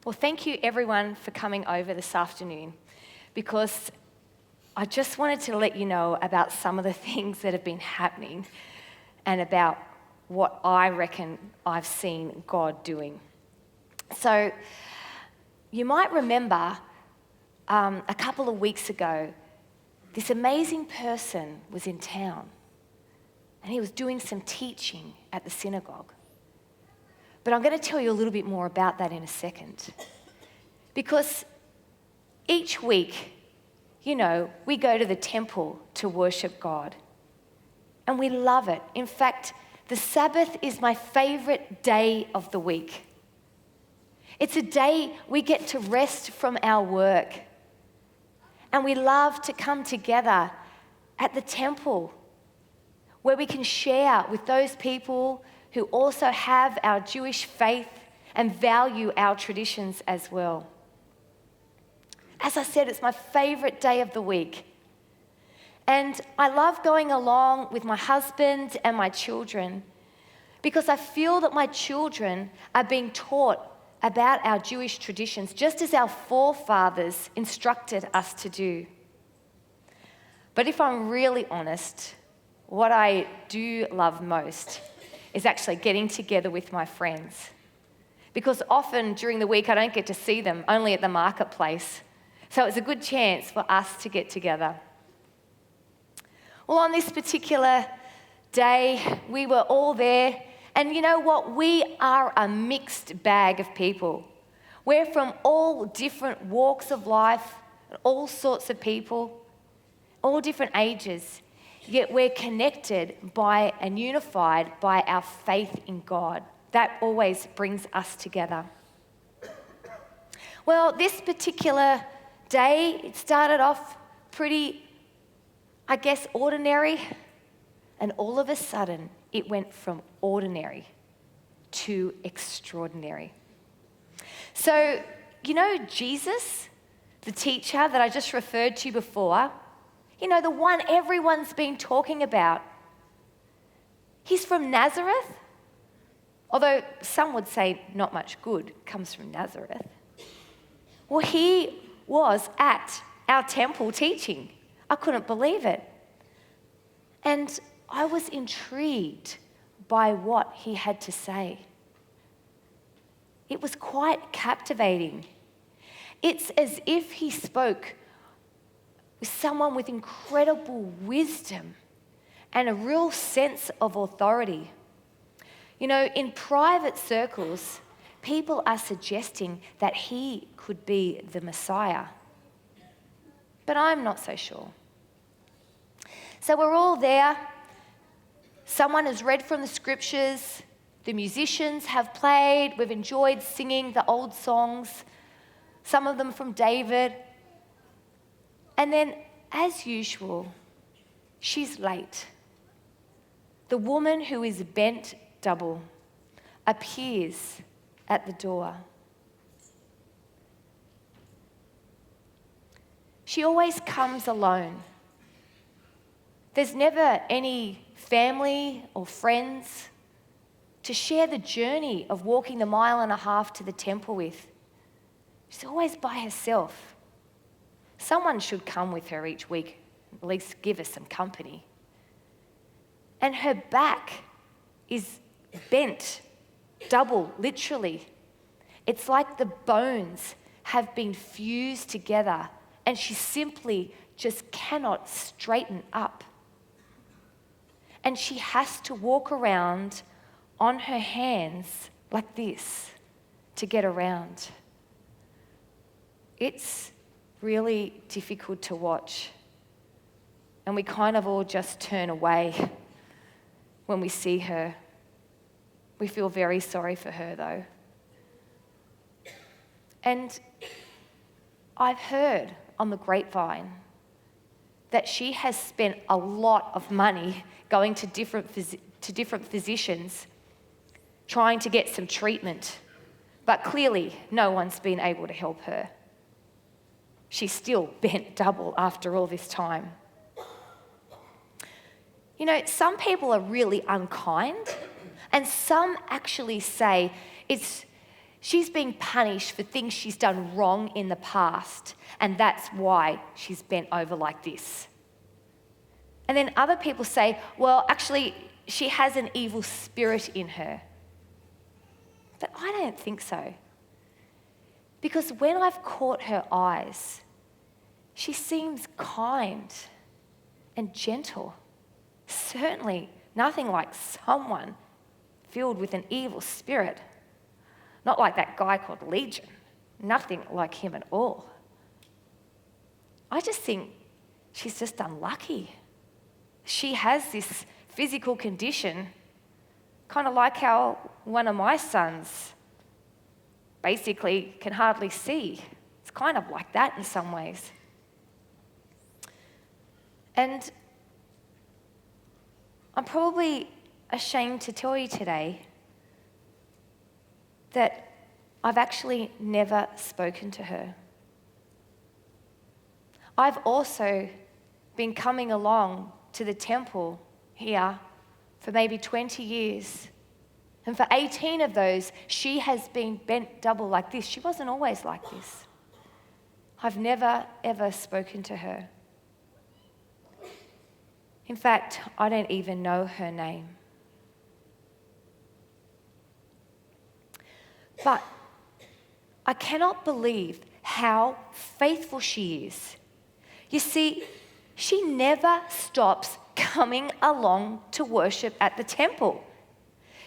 Well, thank you everyone for coming over this afternoon, because I just wanted to let you know about some of the things that have been happening and about what I reckon I've seen God doing. So you might remember a couple of weeks ago, this amazing person was in town and he was doing some teaching at the synagogue. But I'm going to tell you a little bit more about that in a second. Because each week, we go to the temple to worship God. And we love it. In fact, the Sabbath is my favorite day of the week. It's a day we get to rest from our work. And we love to come together at the temple where we can share with those people who also have our Jewish faith and value our traditions as well. As I said, it's my favorite day of the week. And I love going along with my husband and my children because I feel that my children are being taught about our Jewish traditions, just as our forefathers instructed us to do. But if I'm really honest, what I do love most is actually getting together with my friends. Because often during the week I don't get to see them, only at the marketplace. So it's a good chance for us to get together. Well, on this particular day, we were all there. And you know what? We are a mixed bag of people. We're from all different walks of life, all sorts of people, all different ages. Yet we're connected by and unified by our faith in God. That always brings us together. Well, this particular day, it started off pretty, ordinary. And all of a sudden, it went from ordinary to extraordinary. So, Jesus, the teacher that I just referred to before, the one everyone's been talking about. He's from Nazareth, although some would say not much good comes from Nazareth. Well, he was at our temple teaching. I couldn't believe it. And I was intrigued by what he had to say. It was quite captivating. It's as if he spoke with someone with incredible wisdom and a real sense of authority. In private circles, people are suggesting that he could be the Messiah. But I'm not so sure. So we're all there. Someone has read from the scriptures. The musicians have played. We've enjoyed singing the old songs, some of them from David. And then, as usual, she's late. The woman who is bent double appears at the door. She always comes alone. There's never any family or friends to share the journey of walking the 1.5 miles to the temple with. She's always by herself. Someone should come with her each week, at least give her some company. And her back is bent, double, literally. It's like the bones have been fused together and she simply just cannot straighten up. And she has to walk around on her hands like this to get around. It's really difficult to watch. And we kind of all just turn away when we see her. We feel very sorry for her though. And I've heard on the grapevine that she has spent a lot of money going to different physicians trying to get some treatment. But clearly no one's been able to help her. She's still bent double after all this time. Some people are really unkind, and some actually say it's She's being punished for things she's done wrong in the past, and that's why she's bent over like this. And then other people say, well, actually, she has an evil spirit in her. But I don't think so. Because when I've caught her eyes, she seems kind and gentle. Certainly nothing like someone filled with an evil spirit. Not like that guy called Legion. Nothing like him at all. I just think she's just unlucky. She has this physical condition, kind of like how one of my sons basically can hardly see. It's kind of like that in some ways. And I'm probably ashamed to tell you today that I've actually never spoken to her. I've also been coming along to the temple here for maybe 20 years. And for 18 of those, she has been bent double like this. She wasn't always like this. I've never, ever spoken to her. In fact, I don't even know her name. But I cannot believe how faithful she is. You see, she never stops coming along to worship at the temple.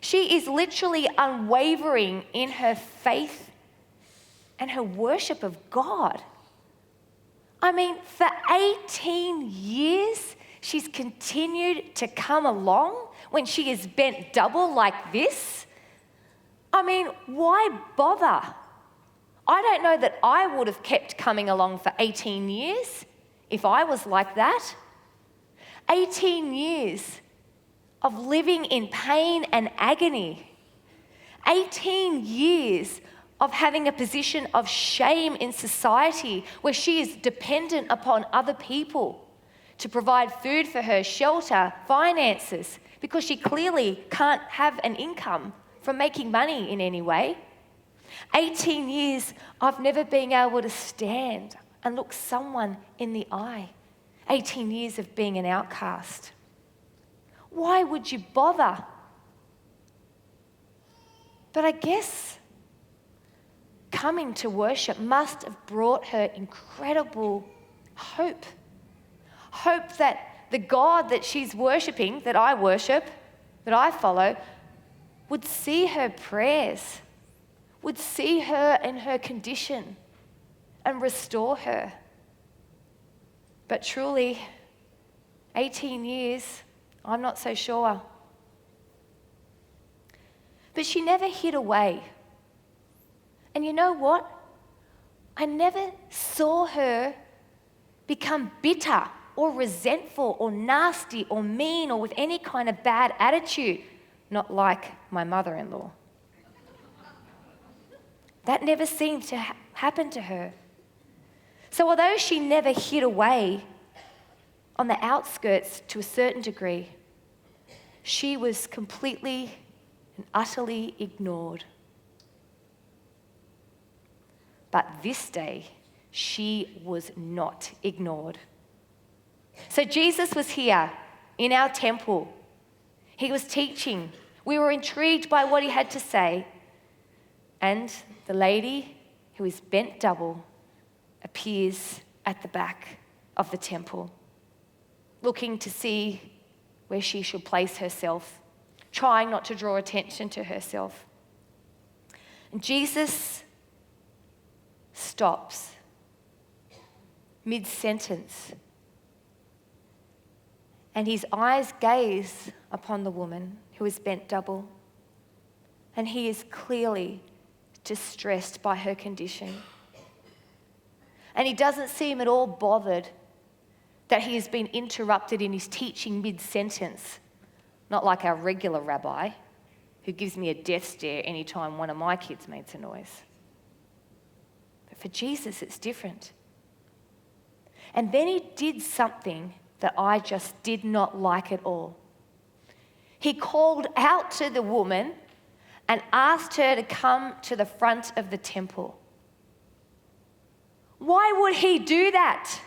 She is literally unwavering in her faith and her worship of God. I mean, for 18 years, she's continued to come along when she is bent double like this. I mean, why bother? I don't know that I would have kept coming along for 18 years if I was like that. 18 years of living in pain and agony. 18 years of having a position of shame in society where she is dependent upon other people to provide food for her, shelter, finances, because she clearly can't have an income from making money in any way. 18 years of never being able to stand and look someone in the eye. 18 years of being an outcast. Why would you bother? But I guess coming to worship must have brought her incredible hope. Hope that the God that she's worshipping, that I worship, that I follow, would see her prayers, would see her in her condition and restore her. But truly, 18 years, I'm not so sure. But she never hid away. And you know what? I never saw her become bitter or resentful or nasty or mean or with any kind of bad attitude, not like my mother-in-law. That never seemed to happen to her. So although she never hid away on the outskirts to a certain degree, she was completely and utterly ignored. But this day, she was not ignored. So Jesus was here in our temple. He was teaching. We were intrigued by what he had to say. And the lady who is bent double appears at the back of the temple, looking to see where she should place herself, trying not to draw attention to herself. And Jesus stops mid-sentence, and his eyes gaze upon the woman who is bent double, and he is clearly distressed by her condition. And he doesn't seem at all bothered that he has been interrupted in his teaching mid-sentence, not like our regular rabbi who gives me a death stare anytime one of my kids makes a noise. But for Jesus, it's different. And then he did something that I just did not like at all. He called out to the woman and asked her to come to the front of the temple. Why would he do that?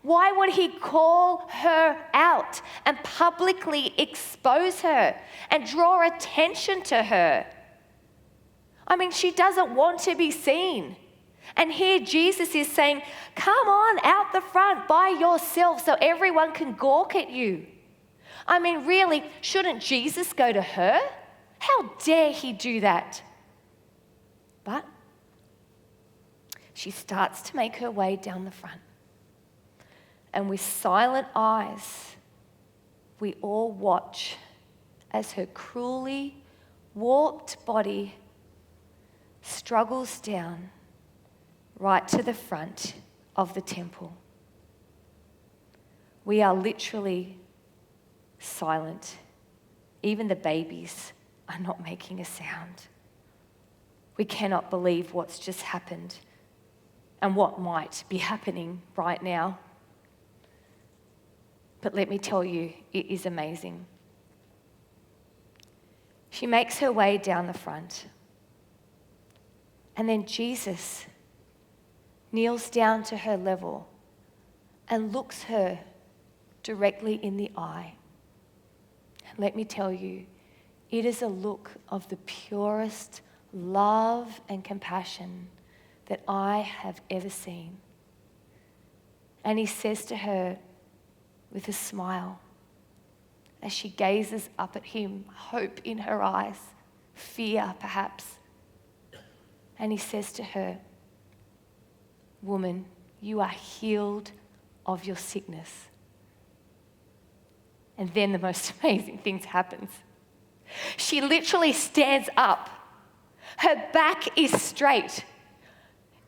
Why would he call her out and publicly expose her and draw attention to her? I mean, she doesn't want to be seen. And here Jesus is saying, come on out the front by yourself so everyone can gawk at you. I mean, really, shouldn't Jesus go to her? How dare he do that? But she starts to make her way down the front. And with silent eyes, we all watch as her cruelly warped body struggles down right to the front of the temple. We are literally silent. Even the babies are not making a sound. We cannot believe what's just happened and what might be happening right now. But let me tell you, it is amazing. She makes her way down the front. And then Jesus kneels down to her level and looks her directly in the eye. Let me tell you, it is a look of the purest love and compassion that I have ever seen. And he says to her with a smile, as she gazes up at him, hope in her eyes, fear perhaps. And he says to her, woman, you are healed of your sickness. And then the most amazing thing happens. She literally stands up. Her back is straight.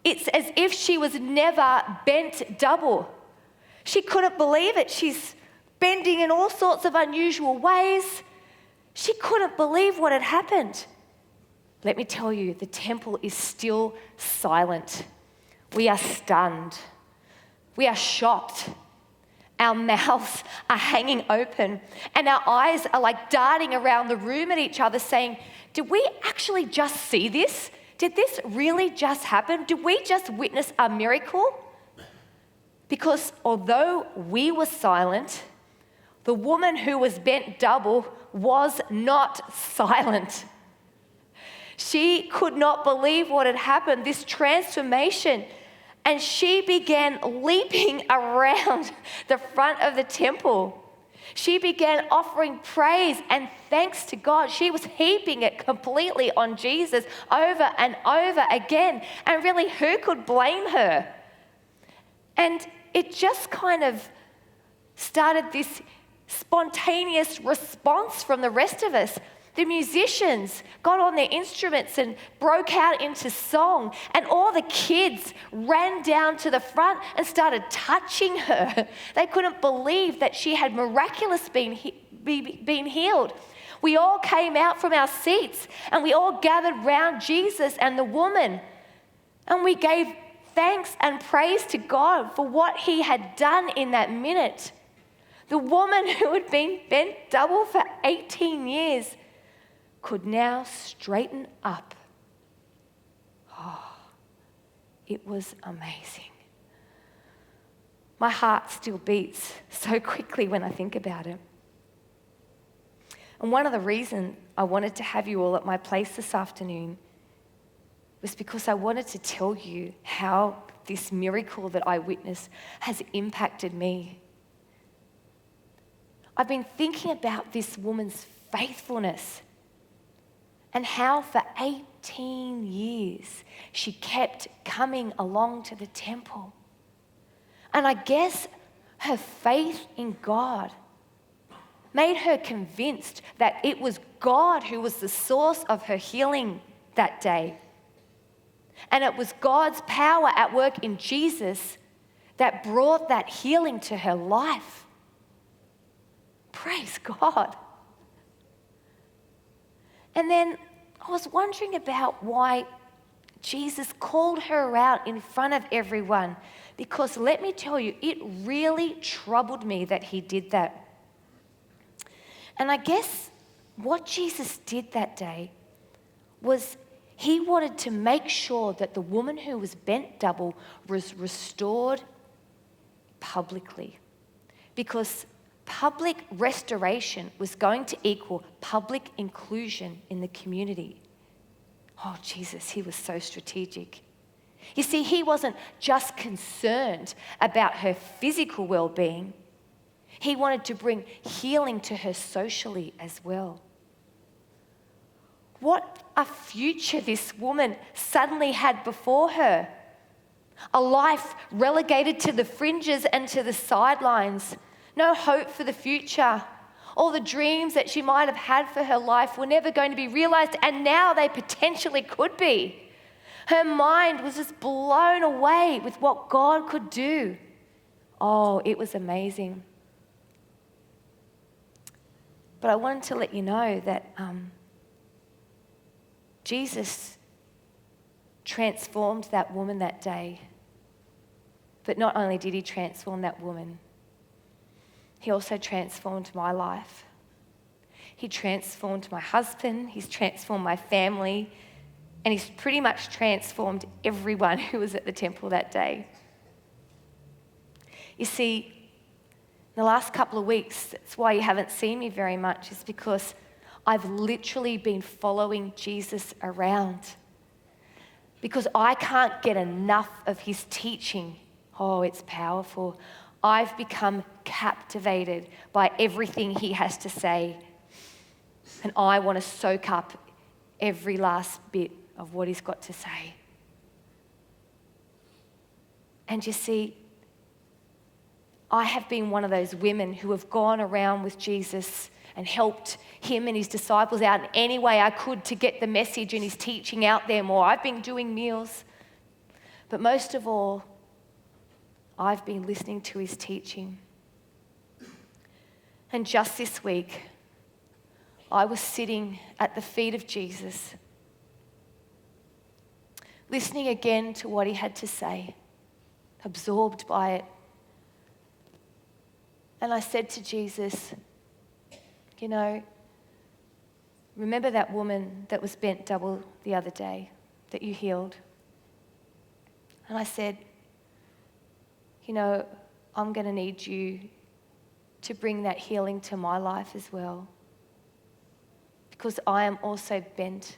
It's as if she was never bent double. She couldn't believe it. She's bending in all sorts of unusual ways. She couldn't believe what had happened. Let me tell you, the temple is still silent. We are stunned. We are shocked. Our mouths are hanging open and our eyes are like darting around the room at each other saying, did we actually just see this? Did this really just happen? Did we just witness a miracle? Because although we were silent, the woman who was bent double was not silent. She could not believe what had happened, this transformation. And she began leaping around the front of the temple. She began offering praise and thanks to God. She was heaping it completely on Jesus over and over again. And really, who could blame her? And it just kind of started this spontaneous response from the rest of us. The musicians got on their instruments and broke out into song, and all the kids ran down to the front and started touching her. They couldn't believe that she had miraculously been healed. We all came out from our seats and we all gathered round Jesus and the woman, and we gave thanks and praise to God for what he had done in that minute. The woman who had been bent double for 18 years could now straighten up. Oh, it was amazing. My heart still beats so quickly when I think about it. And one of the reasons I wanted to have you all at my place this afternoon was because I wanted to tell you how this miracle that I witnessed has impacted me. I've been thinking about this woman's faithfulness and how for 18 years she kept coming along to the temple. And I guess her faith in God made her convinced that it was God who was the source of her healing that day. And it was God's power at work in Jesus that brought that healing to her life. Praise God. And then I was wondering about why Jesus called her out in front of everyone, because let me tell you, it really troubled me that he did that. And I guess what Jesus did that day was he wanted to make sure that the woman who was bent double was restored publicly, because public restoration was going to equal public inclusion in the community. Oh, Jesus, he was so strategic. You see, he wasn't just concerned about her physical well-being. He wanted to bring healing to her socially as well. What a future this woman suddenly had before her. A life relegated to the fringes and to the sidelines. No hope for the future. All the dreams that she might have had for her life were never going to be realized, and now they potentially could be. Her mind was just blown away with what God could do. Oh, it was amazing. But I wanted to let you know that Jesus transformed that woman that day. But not only did he transform that woman, he also transformed my life. He transformed my husband, he's transformed my family, and he's pretty much transformed everyone who was at the temple that day. You see, in the last couple of weeks, that's why you haven't seen me very much, is because I've literally been following Jesus around. Because I can't get enough of his teaching. Oh, it's powerful. I've become captivated by everything he has to say. And I want to soak up every last bit of what he's got to say. And you see, I have been one of those women who have gone around with Jesus and helped him and his disciples out in any way I could to get the message and his teaching out there more. I've been doing meals. But most of all, I've been listening to his teaching. And just this week, I was sitting at the feet of Jesus, listening again to what he had to say, absorbed by it. And I said to Jesus, you know, remember that woman that was bent double the other day that you healed? And I said, you know, I'm going to need you to bring that healing to my life as well, because I am also bent.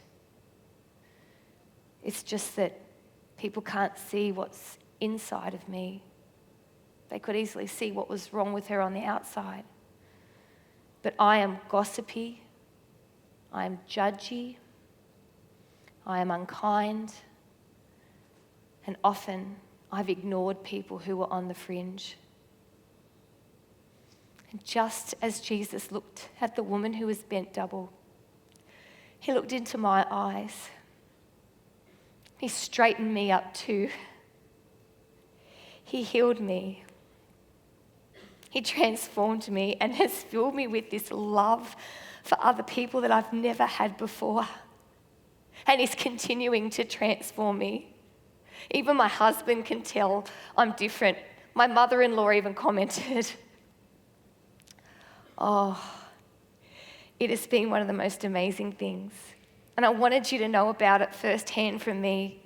It's just that people can't see what's inside of me. They could easily see what was wrong with her on the outside. But I am gossipy, I am judgy, I am unkind, and often I've ignored people who were on the fringe. And just as Jesus looked at the woman who was bent double, he looked into my eyes. He straightened me up too. He healed me. He transformed me and has filled me with this love for other people that I've never had before. And he's continuing to transform me. Even my husband can tell I'm different. My mother-in-law even commented. Oh, it has been one of the most amazing things. And I wanted you to know about it firsthand from me,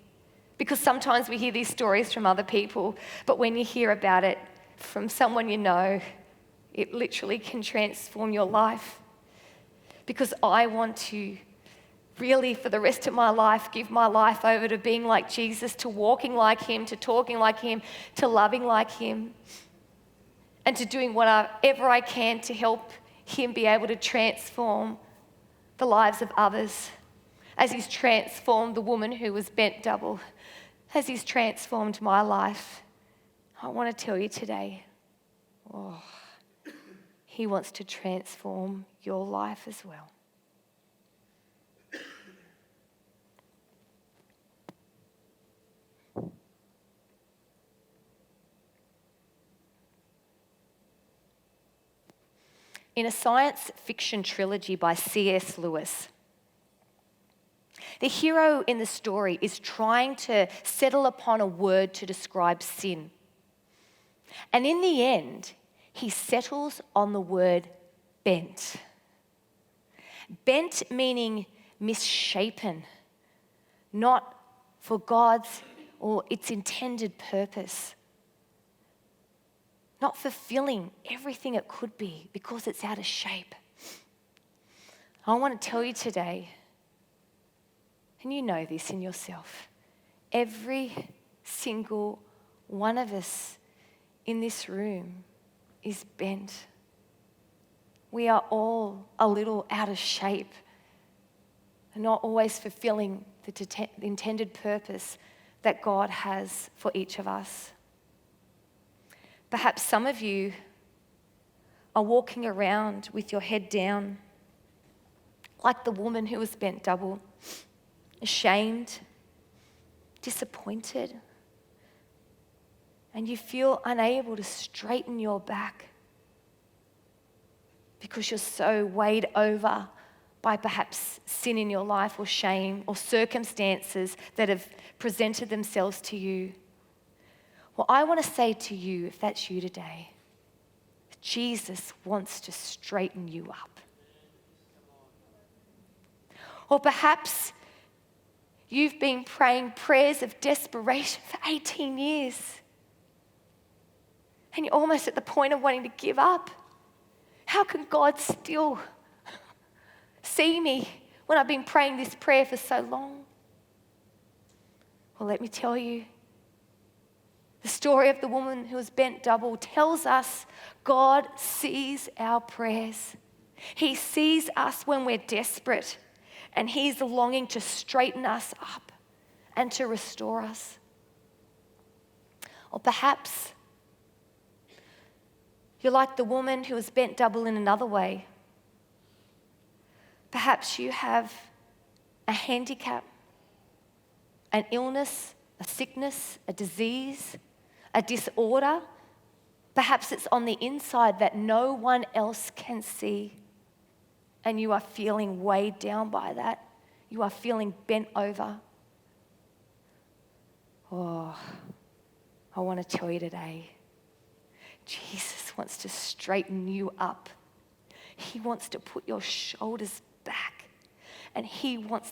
because sometimes we hear these stories from other people, but when you hear about it from someone you know, it literally can transform your life. Because I want to really, for the rest of my life, give my life over to being like Jesus, to walking like him, to talking like him, to loving like him, and to doing whatever I can to help him be able to transform the lives of others, as he's transformed the woman who was bent double, as he's transformed my life. I want to tell you today, he wants to transform your life as well. In a science fiction trilogy by C.S. Lewis, the hero in the story is trying to settle upon a word to describe sin. And in the end, he settles on the word bent. Bent meaning misshapen, not for God's or its intended purpose. Not fulfilling everything it could be because it's out of shape. I want to tell you today, and you know this in yourself, every single one of us in this room is bent. We are all a little out of shape and not always fulfilling the intended purpose that God has for each of us. Perhaps some of you are walking around with your head down, like the woman who was bent double, ashamed, disappointed, and you feel unable to straighten your back because you're so weighed over by perhaps sin in your life or shame or circumstances that have presented themselves to you. Well, I want to say to you, if that's you today, Jesus wants to straighten you up. Or perhaps you've been praying prayers of desperation for 18 years and you're almost at the point of wanting to give up. How can God still see me when I've been praying this prayer for so long? Well, let me tell you, the story of the woman who was bent double tells us God sees our prayers. He sees us when we're desperate, and He's longing to straighten us up and to restore us. Or perhaps you're like the woman who was bent double in another way. Perhaps you have a handicap, an illness, a sickness, a disease, a disorder. Perhaps it's on the inside that no one else can see, and you are feeling weighed down by that. You are feeling bent over. Oh, I want to tell you today, Jesus wants to straighten you up. He wants to put your shoulders back, and He wants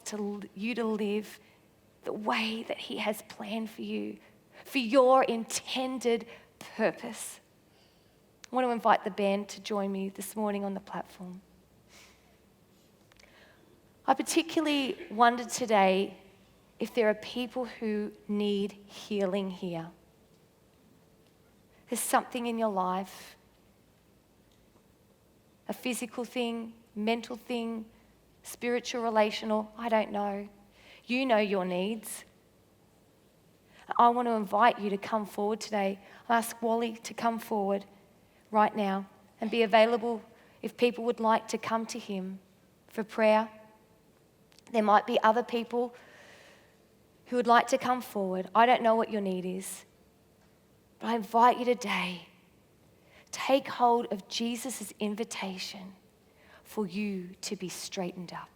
you to live the way that He has planned for you, for your intended purpose. I want to invite the band to join me this morning on the platform. I particularly wonder today if there are people who need healing here. There's something in your life, a physical thing, mental thing, spiritual, relational, I don't know. You know your needs. I want to invite you to come forward today. I'll ask Wally to come forward right now and be available if people would like to come to him for prayer. There might be other people who would like to come forward. I don't know what your need is, but I invite you today, take hold of Jesus' invitation for you to be straightened up.